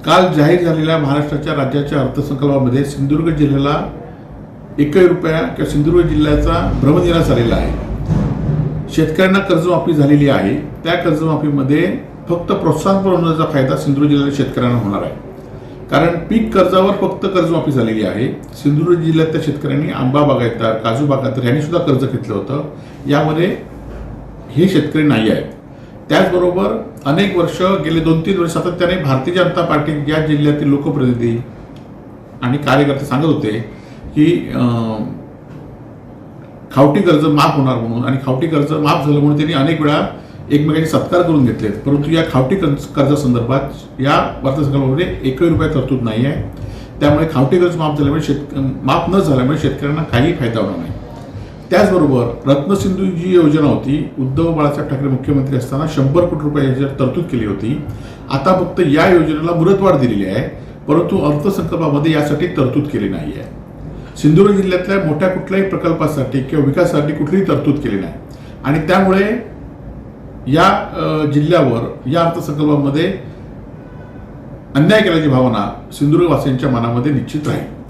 काल जाहीर झालेल्या महाराष्ट्राच्या राज्याच्या अर्थसंकल्पामध्ये सिंधुदुर्ग जिल्ह्याला एकही रुपया किंवा सिंधुदुर्ग जिल्ह्याचा भ्रमनिरास झालेला आहे। शेतकऱ्यांना कर्जमाफी झालेली आहे। त्या कर्जमाफीमध्ये फक्त प्रोत्साहनपर अनुदानाचा फायदा सिंधुदुर्ग जिल्ह्यातील शेतकऱ्यांना होणार आहे, कारण पीक कर्जावर फक्त कर्जमाफी झालेली आहे। सिंधुदुर्ग जिल्ह्यातल्या शेतकऱ्यांनी आंबा बागायतदार, काजू बागायतदार यांनी सुद्धा कर्ज घेतलं होतं, यामध्ये हे शेतकरी नाही आहेत। त्याचबरोबर अनेक वर्ष गेले 2-3 वर्ष सातत्याने भारतीय जनता पार्टी या जिल्ह्यातील लोकप्रतिनिधी आणि कार्यकर्ते सांगत होते की खावटी कर्ज माफ होणार म्हणून, आणि खावटी कर्ज माफ झालं म्हणून त्यांनी अनेक वेळा एकमेकांचे सत्कार करून घेतलेत। परंतु या खावटी कर्जासंदर्भात या अर्थसंकल्पामध्ये एकही रुपया तरतूद नाही आहे। त्यामुळे खावटी कर्ज माफ न झाल्यामुळे शेतकऱ्यांना काही फायदा होणार नाही। त्याचबरोबर रत्नसिंधू जी योजना होती, उद्धव बाळासाहेब ठाकरे मुख्यमंत्री असताना 100 कोटी रुपयाची तरतूद केली होती। आता फक्त या योजनेला मुदतवाढ दिलेली आहे, परंतु अर्थसंकल्पामध्ये यासाठी तरतूद केली नाही आहे। सिंधुदुर्ग जिल्ह्यातल्या मोठ्या कुठल्याही प्रकल्पासाठी किंवा विकासासाठी कुठलीही तरतूद केली नाही, आणि त्यामुळे या जिल्ह्यावर या अर्थसंकल्पामध्ये अन्याय केल्याची भावना सिंधुदुर्गवासियांच्या मनामध्ये निश्चित राहील।